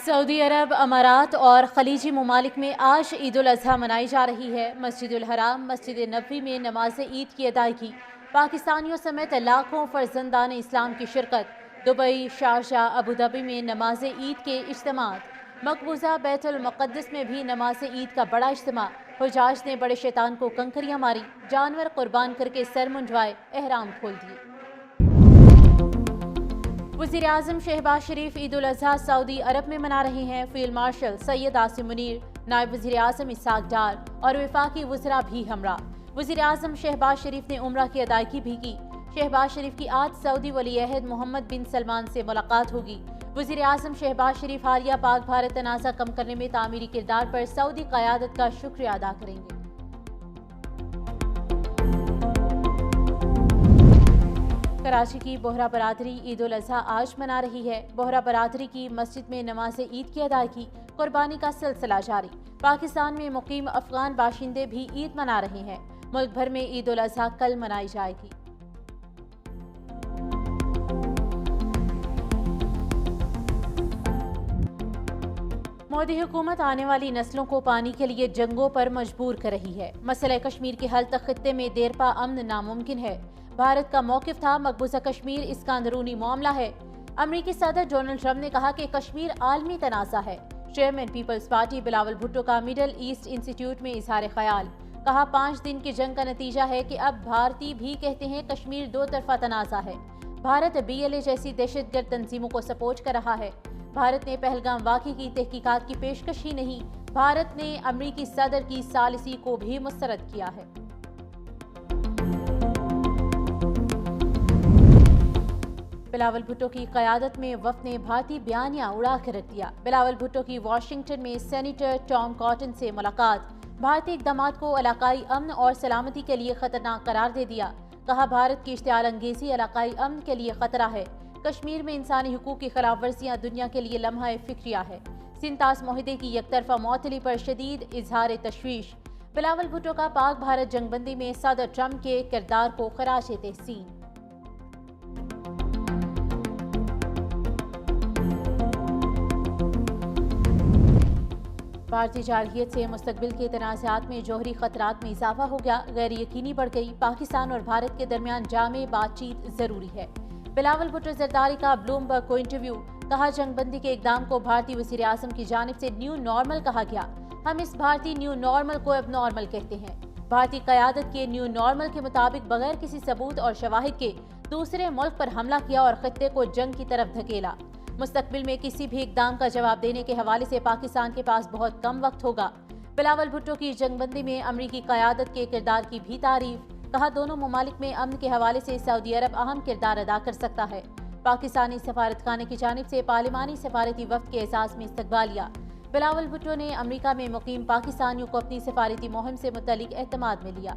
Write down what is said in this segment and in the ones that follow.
سعودی عرب، امارات اور خلیجی ممالک میں آج عید الاضحیٰ منائی جا رہی ہے۔ مسجد الحرام، مسجد نبوی میں نماز عید کی ادائیگی، پاکستانیوں سمیت لاکھوں فرزندان اسلام کی شرکت۔ دبئی، شارجہ، ابوظہبی میں نماز عید کے اجتماعات۔ مقبوضہ بیت المقدس میں بھی نماز عید کا بڑا اجتماع۔ حجاج نے بڑے شیطان کو کنکریاں ماری، جانور قربان کر کے سر منڈوائے، احرام کھول دیے۔ وزیراعظم شہباز شریف عید الاضحیٰ سعودی عرب میں منا رہے ہیں۔ فیلڈ مارشل سید عاصم منیر، نائب وزیراعظم اسحاق ڈار اور وفاقی وزراء بھی ہمراہ۔ وزیراعظم شہباز شریف نے عمرہ کی ادائیگی بھی کی۔ شہباز شریف کی آج سعودی ولی عہد محمد بن سلمان سے ملاقات ہوگی۔ وزیراعظم شہباز شریف حالیہ پاک بھارت تنازع کم کرنے میں تعمیری کردار پر سعودی قیادت کا شکریہ ادا کریں گے۔ کراچی کی بوہرا برادری عید الاضحیٰ آج منا رہی ہے۔ بوہرا برادری کی مسجد میں نماز عید کی ادائیگی، قربانی کا سلسلہ جاری۔ پاکستان میں مقیم افغان باشندے بھی عید منا رہے ہیں۔ ملک بھر میں عید الاضحیٰ کل منائی جائے گی۔ مودی حکومت آنے والی نسلوں کو پانی کے لیے جنگوں پر مجبور کر رہی ہے۔ مسئلہ کشمیر کے حل تک خطے میں دیر پا امن ناممکن ہے۔ بھارت کا موقف تھا مقبوضہ کشمیر اس کا اندرونی معاملہ ہے۔ امریکی صدر ڈونلڈ ٹرمپ نے کہا کہ کشمیر عالمی تنازع ہے۔ چیئرمین پیپلز پارٹی بلاول بھٹو کا مڈل ایسٹ انسٹی ٹیوٹ میں اظہار خیال۔ کہا 5 دن کی جنگ کا نتیجہ ہے کہ اب بھارتی بھی کہتے ہیں کشمیر دو طرفہ تنازع ہے۔ بھارت BLA جیسی دہشت گرد تنظیموں کو سپورٹ کر رہا ہے۔ بھارت نے پہلگام واقعے کی تحقیقات کی پیشکش ہی نہیں، بھارت نے امریکی صدر کی ثالثی کو بھی مسترد کیا ہے۔ بلاول بھٹو کی قیادت میں وفد نے بھارتی بیانیہ اڑا کر رکھ دیا۔ بلاول بھٹو کی واشنگٹن میں سینیٹر ٹام کاٹن سے ملاقات۔ بھارتی اقدامات کو علاقائی امن اور سلامتی کے لیے خطرناک قرار دے دیا۔ کہا بھارت کی اشتعال انگیزی علاقائی امن کے لیے خطرہ ہے۔ کشمیر میں انسانی حقوق کی خلاف ورزیاں دنیا کے لیے لمحہ فکریہ ہے۔ سنتاس معاہدے کی یک طرفہ معطلی پر شدید اظہار تشویش۔ بلاول بھٹو کا پاک بھارت جنگ بندی میں صدر ٹرمپ کے کردار کو خراج تحسین۔ بھارتی جارحیت سے مستقبل کے تنازعات میں جوہری خطرات میں اضافہ ہو گیا، غیر یقینی بڑھ گئی۔ پاکستان اور بھارت کے درمیان جامع بات چیت ضروری ہے۔ بلاول بھٹو زرداری کا بلومبرگ کو انٹرویو۔ کہا جنگ بندی کے اقدام کو بھارتی وزیراعظم کی جانب سے نیو نارمل کہا گیا۔ ہم اس بھارتی نیو نارمل کو اب نارمل کہتے ہیں۔ بھارتی قیادت کے نیو نارمل کے مطابق بغیر کسی ثبوت اور شواہد کے دوسرے ملک پر حملہ کیا اور خطے کو جنگ کی طرف دھکیلا۔ مستقبل میں کسی بھی اقدام کا جواب دینے کے حوالے سے پاکستان کے پاس بہت کم وقت ہوگا۔ بلاول بھٹو کی جنگ بندی میں امریکی قیادت کے کردار کی بھی تعریف۔ کہا دونوں ممالک میں امن کے حوالے سے سعودی عرب اہم کردار ادا کر سکتا ہے۔ پاکستانی سفارت خانے کی جانب سے پارلیمانی سفارتی وفد کے اعزاز میں استقبالیہ۔ بلاول بھٹو نے امریکہ میں مقیم پاکستانیوں کو اپنی سفارتی مہم سے متعلق اعتماد میں لیا۔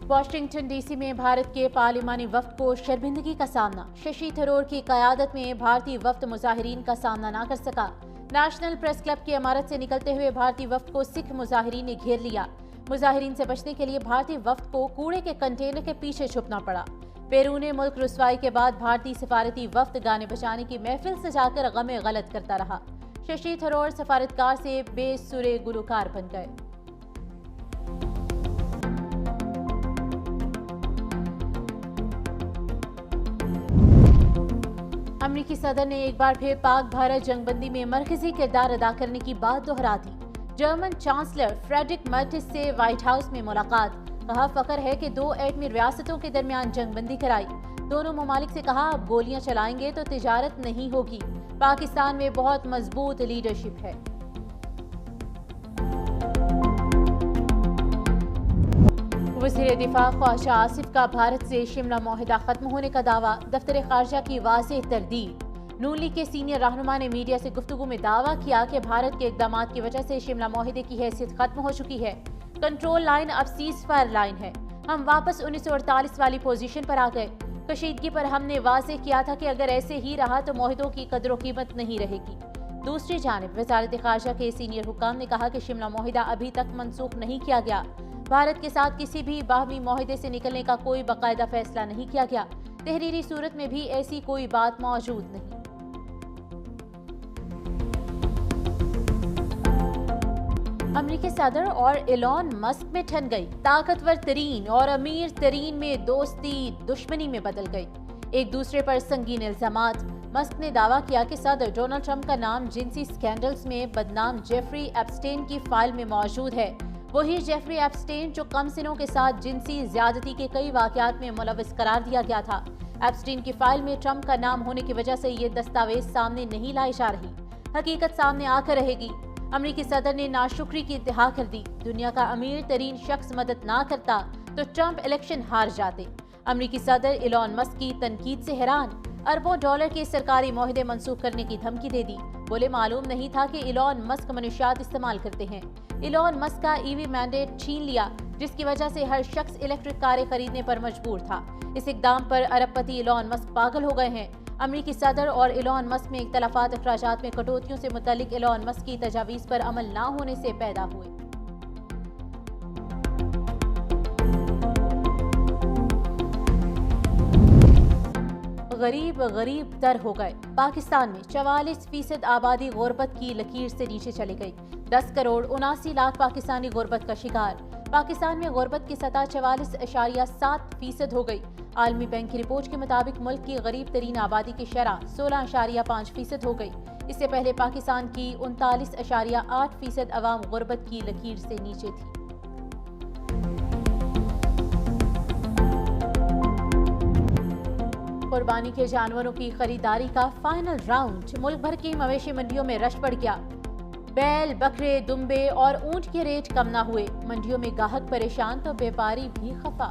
واشنگٹن ڈی سی میں بھارت کے پارلیمانی وفد کو شرمندگی کا سامنا۔ ششی تھرور کی قیادت میں بھارتی وفد مظاہرین کا سامنا نہ کر سکا۔ نیشنل پریس کلب کی عمارت سے نکلتے ہوئے بھارتی وفد کو سکھ مظاہرین نے گھیر لیا۔ مظاہرین سے بچنے کے لیے بھارتی وفد کو کوڑے کے کنٹینر کے پیچھے چھپنا پڑا۔ بیرون ملک رسوائی کے بعد بھارتی سفارتی وفد گانے بجانے کی محفل سجا کر غم غلط کرتا رہا۔ ششی تھرور سفارتکار سے بے سرے گلوکار بن گئے۔ امریکی صدر نے ایک بار پھر پاک بھارت جنگ بندی میں مرکزی کردار ادا کرنے کی بات دہرا دی۔ جرمن چانسلر فریڈرک مرٹز سے وائٹ ہاؤس میں ملاقات۔ کہا فخر ہے کہ 2 ایٹمی ریاستوں کے درمیان جنگ بندی کرائی۔ دونوں ممالک سے کہا اب گولیاں چلائیں گے تو تجارت نہیں ہوگی۔ پاکستان میں بہت مضبوط لیڈرشپ ہے۔ وزیر دفاع خواجہ آصف کا بھارت سے شملہ معاہدہ ختم ہونے کا دعویٰ۔ دفتر خارجہ کی واضح تردید۔ نون لیگ کے سینئر رہنما نے میڈیا سے گفتگو میں دعویٰ کیا کہ بھارت کے اقدامات کی وجہ سے شملہ معاہدے کی حیثیت ختم ہو چکی ہے۔ کنٹرول لائن اب سیز فائر لائن ہے۔ ہم واپس 1948 والی پوزیشن پر آ گئے۔ کشیدگی پر ہم نے واضح کیا تھا کہ اگر ایسے ہی رہا تو معاہدوں کی قدر و قیمت نہیں رہے گی۔ دوسری جانب وزارت خارجہ کے سینئر حکام نے کہا کہ شملہ معاہدہ ابھی تک منسوخ نہیں کیا گیا۔ بھارت کے ساتھ کسی بھی باہمی معاہدے سے نکلنے کا کوئی باقاعدہ فیصلہ نہیں کیا گیا، تحریری صورت میں بھی ایسی کوئی بات موجود نہیں۔ امریکی صدر اور ایلون مسک میں ٹھن گئی، طاقتور ترین اور امیر ترین میں دوستی دشمنی میں بدل گئی، ایک دوسرے پر سنگین الزامات۔ مسک نے دعویٰ کیا کہ صدر ڈونلڈ ٹرمپ کا نام جنسی سکینڈلز میں بدنام جیفری ایپسٹین کی فائل میں موجود ہے، وہی جیفری ایپسٹین جو کم سنوں کے ساتھ جنسی زیادتی کے کئی واقعات میں ملوث قرار دیا گیا تھا۔ ایپسٹین کی فائل میں ٹرمپ کا نام ہونے کی وجہ سے یہ دستاویز سامنے نہیں لائی جا رہی، حقیقت سامنے آ کر رہے گی۔ امریکی صدر نے ناشکری کی انتہا کر دی، دنیا کا امیر ترین شخص مدد نہ کرتا تو ٹرمپ الیکشن ہار جاتے۔ امریکی صدر ایلون مسک کی تنقید سے حیران، اربوں ڈالر کے سرکاری معاہدے منسوخ کرنے کی دھمکی دے دی، بولے معلوم نہیں تھا کہ ایلون مسک منشیات استعمال کرتے ہیں۔ ایلون مسک کا ای وی مینڈیٹ چھین لیا، جس کی وجہ سے ہر شخص الیکٹرک کاریں خریدنے پر مجبور تھا۔ اس اقدام پر ارب پتی ایلون مسک پاگل ہو گئے ہیں۔ امریکی صدر اور ایلون مسک میں اختلافات اخراجات میں کٹوتیوں سے متعلق ایلون مسک کی تجاویز پر عمل نہ ہونے سے پیدا ہوئے۔ غریب تر ہو گئے، پاکستان میں 44% آبادی غربت کی لکیر سے نیچے چلی گئی، 10 کروڑ 79 لاکھ پاکستانی غربت کا شکار۔ پاکستان میں غربت کی سطح 44.7% ہو گئی۔ عالمی بینک کی رپورٹ کے مطابق ملک کی غریب ترین آبادی کی شرح 16.5% ہو گئی۔ اس سے پہلے پاکستان کی 39.8% عوام غربت کی لکیر سے نیچے تھی۔ قربانی کے جانوروں کی خریداری کا فائنل راؤنڈ، ملک بھر کی مویشی منڈیوں میں رش بڑھ گیا۔ بیل، بکرے، دمبے اور اونٹ کے ریٹ کم نہ ہوئے، منڈیوں میں گاہک پریشان تو بیپاری بھی خفا۔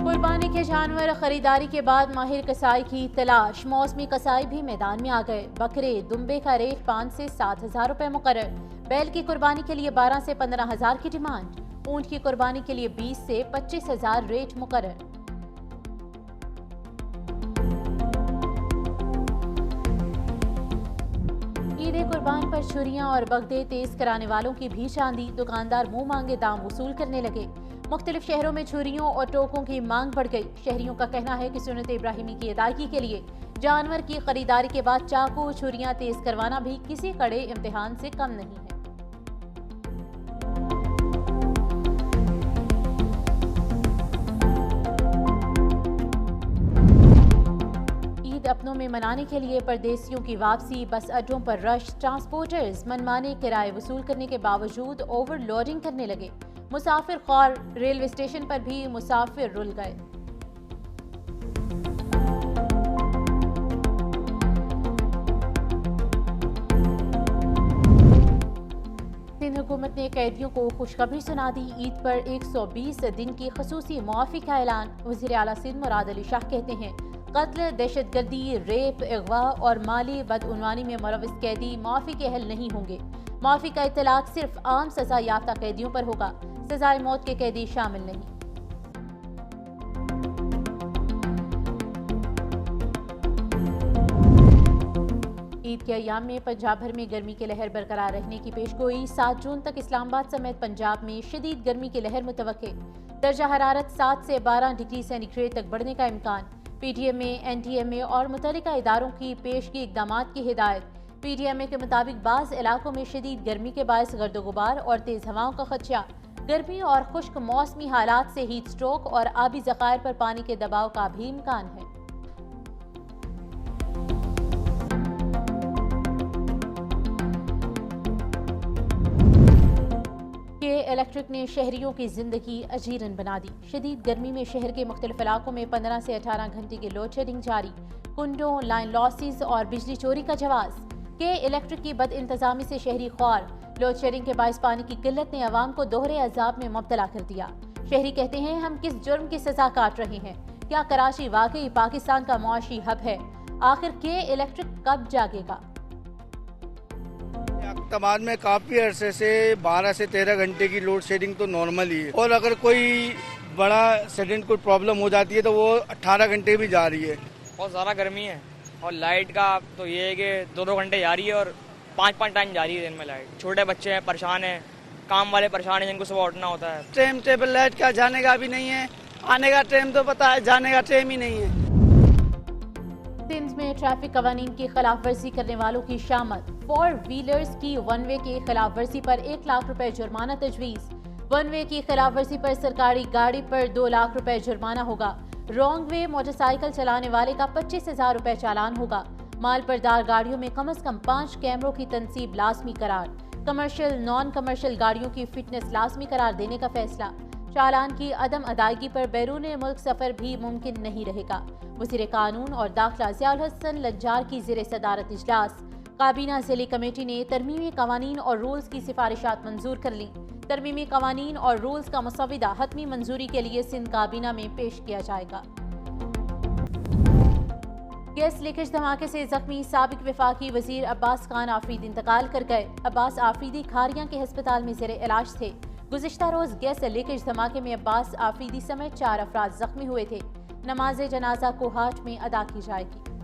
قربانی کے جانور خریداری کے بعد ماہر کسائی کی تلاش، موسمی کسائی بھی میدان میں آ گئے۔ بکرے دمبے کا ریٹ 5 سے 7 ہزار روپے مقرر، بیل کی قربانی کے لیے 12 سے 15 ہزار کی ڈیمانڈ، اونٹ کی قربانی کے لیے 20 سے 25 ہزار ریٹ مقرر۔ عید قربان پر چھریاں اور بگدے تیز کرانے والوں کی بھی چاندی، دکاندار منہ مانگے دام وصول کرنے لگے۔ مختلف شہروں میں چھریوں اور ٹوکوں کی مانگ بڑھ گئی۔ شہریوں کا کہنا ہے کہ سنت ابراہیمی کی ادائیگی کے لیے جانور کی خریداری کے بعد چاقو چھریاں تیز کروانا بھی کسی کڑے امتحان سے کم نہیں ہے۔ عید اپنوں میں منانے کے لیے پردیسیوں کی واپسی، بس اڈوں پر رش، ٹرانسپورٹرز منمانے کرائے وصول کرنے کے باوجود اوور لوڈنگ کرنے لگے۔ مسافر خوار، ریلوے اسٹیشن پر بھی مسافر رل گئے۔ سندھ حکومت نے قیدیوں کو خوشخبری سنا دی، عید پر 120 دن کی خصوصی معافی کا اعلان۔ وزیر اعلیٰ سندھ مراد علی شاہ کہتے ہیں قتل، دہشت گردی، ریپ، اغوا اور مالی بدعنوانی میں ملوث قیدی معافی کے اہل نہیں ہوں گے۔ معافی کا اطلاق صرف عام سزا یافتہ قیدیوں پر ہوگا، سزائے موت کے قیدی شامل نہیں۔ عید کے ایام میں پنجاب بھر میں گرمی کی لہر برقرار رہنے کی پیشگوئی، 7 جون تک اسلام آباد سمیت پنجاب میں شدید گرمی کی لہر متوقع، درجہ حرارت 7 سے 12 ڈگری سینٹی گریڈ تک بڑھنے کا امکان۔ پی ڈی ایم اے، این ڈی ایم اے اور متعلقہ اداروں کی پیشگی اقدامات کی ہدایت۔ پی ڈی ایم اے کے مطابق بعض علاقوں میں شدید گرمی کے باعث گرد و غبار اور تیز ہواؤں کا خدشہ، گرمی اور خشک موسمی حالات سے ہیٹ سٹروک اور آبی ذخائر پر پانی کے دباؤ کا بھی امکان ہے۔ الیکٹرک نے شہریوں کی زندگی اجیرن بنا دی، شدید گرمی میں شہر کے مختلف علاقوں میں 15 سے 18 گھنٹے کی لوڈ شیڈنگ جاری، کنڈوں، لائن لاسز اور بجلی چوری کا جواز۔ کہ الیکٹرک کی بد انتظامی سے شہری خوار، لوڈ شیڈنگ کے باعث پانی کی قلت نے عوام کو دوہرے عذاب میں مبتلا کر دیا۔ شہری کہتے ہیں ہم کس جرم کی سزا کاٹ رہے ہیں؟ کیا کراچی واقعی پاکستان کا معاشی ہب ہے؟ آخر کہ الیکٹرک کب جاگے گا؟ اقتماد میں کافی عرصے سے 12 سے 13 گھنٹے کی لوڈ شیڈنگ تو نارمل ہی ہے، اور اگر کوئی بڑا سڈن کوئی پرابلم ہو جاتی ہے تو وہ 18 گھنٹے بھی جا رہی ہے۔ بہت زیادہ گرمی ہے اور لائٹ کا تو یہ ہے کہ 2-2 گھنٹے جا رہی ہے اور 5-5 ٹائم جا رہی ہے دن میں لائٹ. چھوٹے بچے ہیں پریشان ہیں, کام والے پریشان ہیں جن کو صبح اٹھنا ہوتا ہے. ٹائم ٹیبل لائٹ کا جانے کا بھی نہیں ہے, آنے کا ٹائم تو پتہ ہے, جانے کا ٹائم ہی نہیں ہے. سندھ میں ٹریفک قوانین کی خلاف ورزی کرنے والوں کی شامت. 4 ویلرز کی ون وے کی خلاف ورزی پر 1 لاکھ روپے جرمانہ تجویز. ون وے کی خلاف ورزی پر سرکاری گاڑی پر 2 لاکھ روپے جرمانہ ہوگا. رانگ وے موٹر سائیکل چلانے والے کا 25,000 روپے چالان ہوگا. مال بردار گاڑیوں میں کم از کم 5 کیمروں کی تنصیب لازمی قرار. کمرشل نان کمرشل گاڑیوں کی فٹنس لازمی قرار دینے کا فیصلہ. چالان کی عدم ادائیگی پر بیرون ملک سفر بھی ممکن نہیں رہے گا. وزیر قانون اور داخلہ ضیاء الحسن لجار کی زیر صدارت اجلاس. کابینہ ضلعی کمیٹی نے ترمیمی قوانین اور رولز کی سفارشات منظور کر لیں. ترمیمی قوانین اور رولز کا مسودہ حتمی منظوری کے لیے سندھ کابینہ میں پیش کیا جائے گا. گیس لیکیج دھماکے سے زخمی سابق وفاقی وزیر عباس خان آفریدی انتقال کر گئے. عباس آفریدی کھاریاں کے ہسپتال میں زیر علاج تھے. گزشتہ روز گیس لیکیج دھماکے میں عباس آفریدی سمیت 4 افراد زخمی ہوئے تھے. نماز جنازہ کوہاٹ میں ادا کی جائے گی.